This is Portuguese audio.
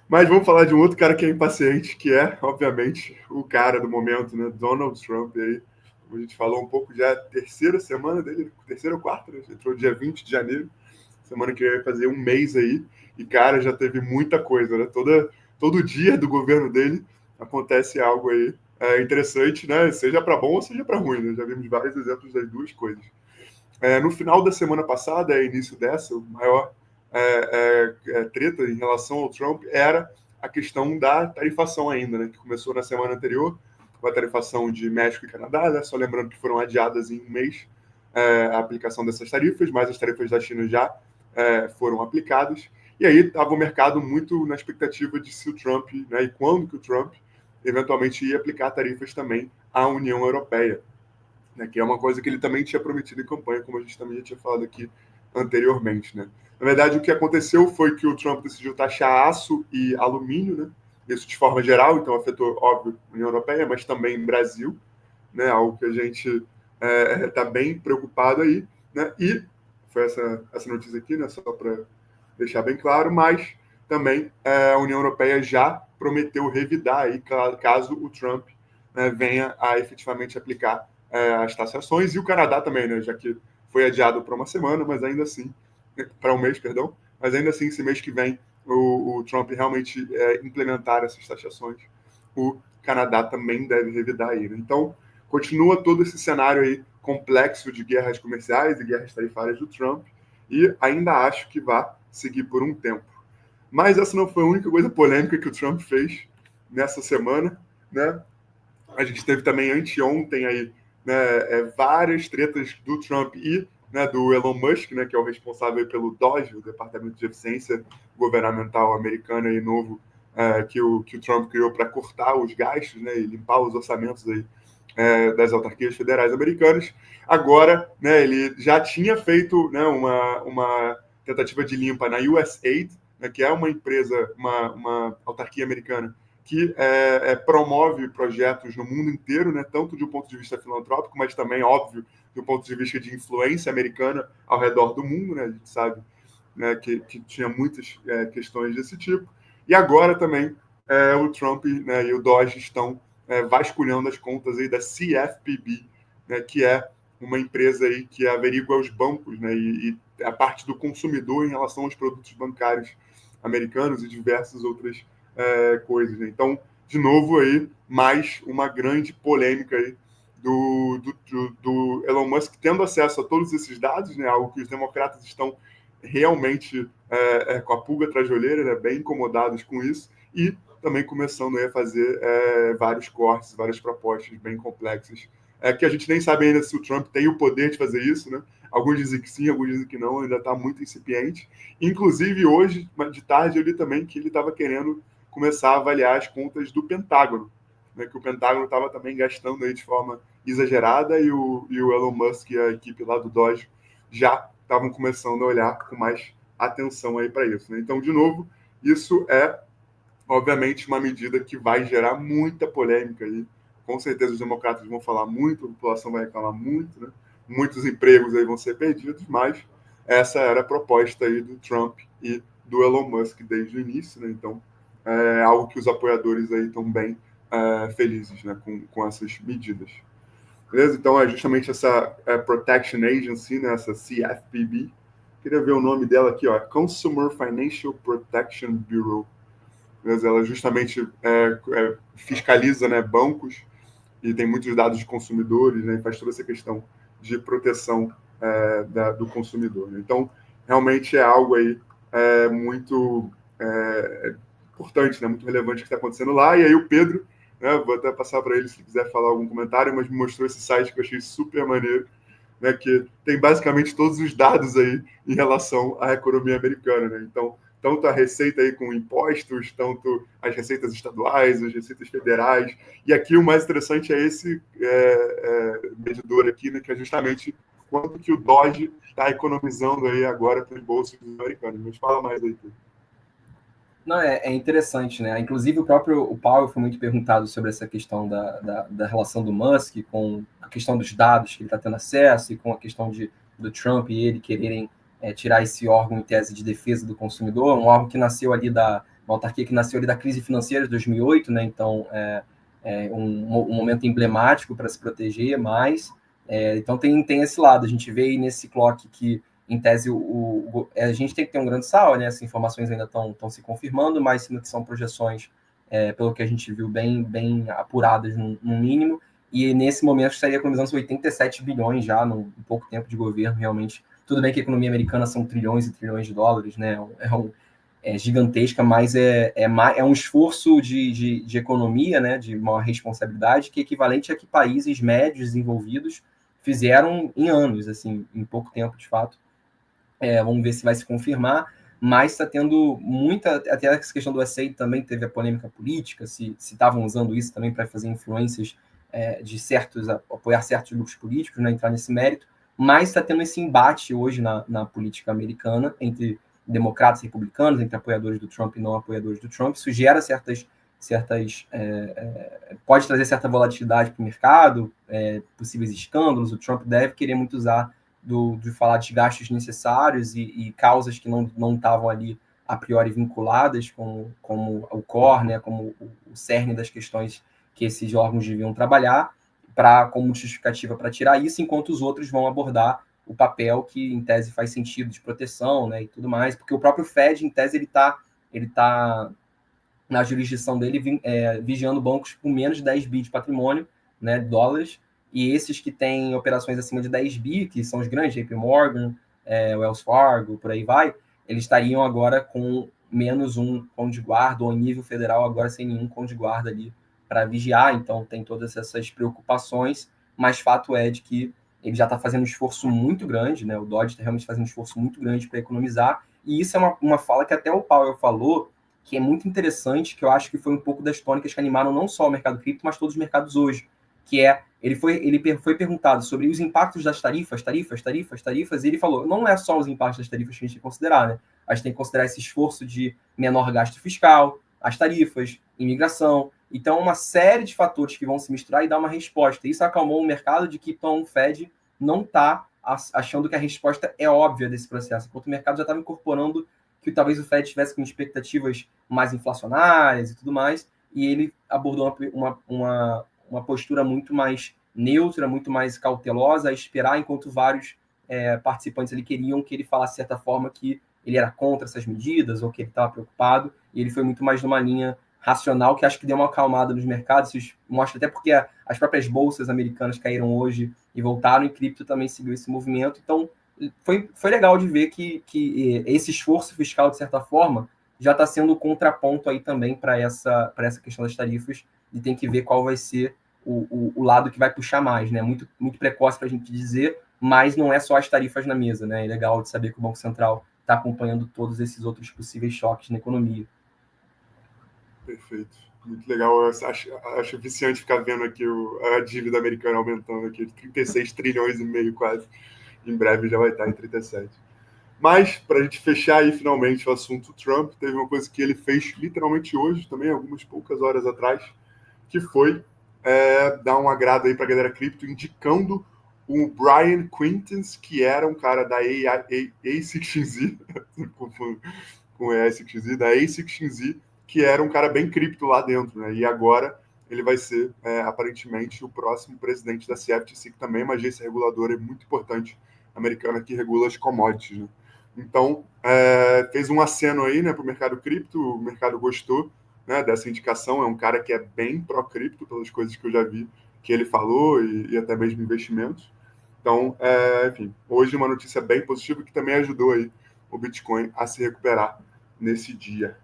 Mas vamos falar de um outro cara que é impaciente, que é, obviamente, o cara do momento, né? Donald Trump. E aí, como a gente falou um pouco, já é a terceira semana dele, terceira ou quarta, né? Entrou dia 20 de janeiro, semana que vai fazer um mês aí. E, cara, já teve muita coisa, né? Todo dia do governo dele acontece algo aí interessante, né? Seja para bom ou seja para ruim, né? Já vimos vários exemplos das duas coisas. No final da semana passada, início dessa, o maior treta em relação ao Trump era a questão da tarifação ainda, né, que começou na semana anterior, com a tarifação de México e Canadá, né, só lembrando que foram adiadas em um mês a aplicação dessas tarifas, mas as tarifas da China já foram aplicadas, e aí estava o mercado muito na expectativa de se o Trump, né, e quando que o Trump eventualmente ia aplicar tarifas também à União Europeia, né, que é uma coisa que ele também tinha prometido em campanha, como a gente também já tinha falado aqui anteriormente. Né? Na verdade, o que aconteceu foi que o Trump decidiu taxar aço e alumínio, né? Isso de forma geral, então afetou, óbvio, a União Europeia, mas também o Brasil, né? Algo que a gente está bem preocupado aí. Né? E foi essa notícia aqui, né? Só para deixar bem claro, mas também a União Europeia já prometeu revidar aí caso o Trump venha a efetivamente aplicar as taxações, e o Canadá também, né, já que foi adiado para uma semana, mas ainda assim, para um mês, perdão, mas ainda assim, esse mês que vem, o Trump realmente implementar essas taxações, o Canadá também deve revidar aí. Né? Então, continua todo esse cenário aí complexo de guerras comerciais e guerras tarifárias do Trump, e ainda acho que vai seguir por um tempo. Mas essa não foi a única coisa polêmica que o Trump fez nessa semana, né? A gente teve também anteontem aí, né, várias tretas do Trump e né, do Elon Musk, né, que é o responsável pelo DOGE, o Departamento de Eficiência Governamental americano e novo, que o Trump criou para cortar os gastos, né, e limpar os orçamentos aí, das autarquias federais americanas. Agora, né, ele já tinha feito, né, uma tentativa de limpa na USAID, né, que é uma empresa, uma autarquia americana que promove projetos no mundo inteiro, né, tanto de um ponto de vista filantrópico, mas também, óbvio, de um ponto de vista de influência americana ao redor do mundo. Né, a gente sabe, né, que tinha muitas questões desse tipo. E agora também o Trump, né, e o DOGE estão vasculhando as contas aí da CFPB, né, que é uma empresa aí que averigua os bancos, né, e a parte do consumidor em relação aos produtos bancários americanos e diversas outras coisas. Né? Então, de novo aí, mais uma grande polêmica aí do Elon Musk tendo acesso a todos esses dados, né? Algo que os democratas estão realmente com a pulga atrás da orelha, né? Bem incomodados com isso, e também começando a fazer vários cortes, várias propostas bem complexas, que a gente nem sabe ainda se o Trump tem o poder de fazer isso, né? Alguns dizem que sim, alguns dizem que não, ainda está muito incipiente. Inclusive, hoje, de tarde, eu li também que ele estava querendo começar a avaliar as contas do Pentágono, né, que o Pentágono estava também gastando aí de forma exagerada, e o Elon Musk e a equipe lá do DOGE já estavam começando a olhar com mais atenção aí para isso. Né? Então, de novo, isso é, obviamente, uma medida que vai gerar muita polêmica aí. Com certeza os democratas vão falar muito, a população vai reclamar muito, né? Muitos empregos aí vão ser perdidos, mas essa era a proposta aí do Trump e do Elon Musk desde o início, né? Então, é algo que os apoiadores aí estão bem felizes, né, com essas medidas. Beleza? Então, é justamente essa Protection Agency, né, essa CFPB. Queria ver o nome dela aqui, ó, Consumer Financial Protection Bureau. Beleza? Ela justamente fiscaliza, né, bancos e tem muitos dados de consumidores, né, e faz toda essa questão de proteção do consumidor. Né? Então, realmente é algo aí muito importante, né, muito relevante que está acontecendo lá. E aí o Pedro, né, vou até passar para ele se quiser falar algum comentário, mas me mostrou esse site que eu achei super maneiro, né, que tem basicamente todos os dados aí em relação à economia americana. Né? Então, tanto a receita aí com impostos, tanto as receitas estaduais, as receitas federais. E aqui o mais interessante é esse medidor aqui, né, que é justamente quanto que o DOGE está economizando aí agora para os bolsos dos americanos. Mas fala mais aí, Pedro. Não, é interessante, né? Inclusive, o Powell foi muito perguntado sobre essa questão da relação do Musk com a questão dos dados que ele está tendo acesso e com a questão do Trump e ele quererem tirar esse órgão em tese de defesa do consumidor, um órgão que nasceu ali da autarquia que nasceu ali da crise financeira de 2008, né? Então, um momento emblemático para se proteger, mas então tem esse lado. A gente vê aí nesse clock que, em tese, a gente tem que ter um grande sal, né? Essas informações ainda estão se confirmando, mas são projeções, pelo que a gente viu, bem apuradas no mínimo, e nesse momento estaria economizando 87 bilhões já, num pouco tempo de governo, realmente. Tudo bem que a economia americana são trilhões e trilhões de dólares, né? Gigantesca, mas é um esforço de economia, né, de uma responsabilidade que é equivalente a que países médios desenvolvidos fizeram em anos, assim, em pouco tempo, de fato. Vamos ver se vai se confirmar, mas está tendo muita, até essa questão do SAID também teve a polêmica política, se estavam usando isso também para fazer influências de apoiar certos grupos políticos, né, entrar nesse mérito, mas está tendo esse embate hoje na política americana entre democratas e republicanos, entre apoiadores do Trump e não apoiadores do Trump. Isso gera pode trazer certa volatilidade para o mercado, possíveis escândalos. O Trump deve querer muito usar de falar de gastos necessários e causas que não estavam ali a priori vinculadas, como o core, né, como o cerne das questões que esses órgãos deviam trabalhar, como justificativa para tirar isso, enquanto os outros vão abordar o papel que, em tese, faz sentido de proteção, né, e tudo mais, porque o próprio Fed, em tese, ele tá na jurisdição dele, vigiando bancos com menos de 10 bi de patrimônio, né, dólares, e esses que têm operações acima de 10 bi, que são os grandes, JP Morgan, Wells Fargo, por aí vai, eles estariam agora com menos um cão de guarda, ou em nível federal agora sem nenhum cão de guarda ali para vigiar, então tem todas essas preocupações, mas fato é de que ele já está fazendo um esforço muito grande, né, o Dodge está realmente fazendo um esforço muito grande para economizar, e isso é uma fala que até o Powell falou, que é muito interessante, que eu acho que foi um pouco das tônicas que animaram não só o mercado cripto, mas todos os mercados hoje, que ele foi perguntado sobre os impactos das tarifas, e ele falou, não é só os impactos das tarifas que a gente tem que considerar, né? A gente tem que considerar esse esforço de menor gasto fiscal, as tarifas, imigração, então uma série de fatores que vão se misturar e dar uma resposta. Isso acalmou o mercado de que então, o Fed não está achando que a resposta é óbvia desse processo, enquanto o mercado já estava incorporando que talvez o Fed tivesse com expectativas mais inflacionárias e tudo mais, e ele abordou uma postura muito mais neutra, muito mais cautelosa, a esperar, enquanto vários participantes ali queriam que ele falasse de certa forma que ele era contra essas medidas ou que ele estava preocupado, e ele foi muito mais numa linha racional, que acho que deu uma acalmada nos mercados. Isso mostra até porque as próprias bolsas americanas caíram hoje e voltaram, e cripto também seguiu esse movimento. Então, foi legal de ver que esse esforço fiscal, de certa forma, já está sendo contraponto aí também para essa questão das tarifas, e tem que ver qual vai ser o lado que vai puxar mais, né? Muito, muito precoce para a gente dizer, mas não é só as tarifas na mesa, né? É legal de saber que o Banco Central está acompanhando todos esses outros possíveis choques na economia. Perfeito. Muito legal. Eu acho viciante ficar vendo aqui a dívida americana aumentando aqui, 36 trilhões e meio quase. Em breve já vai estar em 37. Mas, para a gente fechar aí finalmente o assunto Trump, teve uma coisa que ele fez literalmente hoje, também algumas poucas horas atrás, que foi dar um agrado aí para a galera cripto, indicando o Brian Quintans, que era um cara da A16Z, com a A16Z, da A16Z, que era um cara bem cripto lá dentro, né? E agora ele vai ser, aparentemente, o próximo presidente da CFTC, que também é uma agência reguladora muito importante americana que regula as commodities, né? Então, fez um aceno aí, né, para o mercado cripto, o mercado gostou, né, dessa indicação. É um cara que é bem pró-cripto, pelas coisas que eu já vi que ele falou, e até mesmo investimentos. Então, enfim, hoje uma notícia bem positiva que também ajudou aí o Bitcoin a se recuperar nesse dia.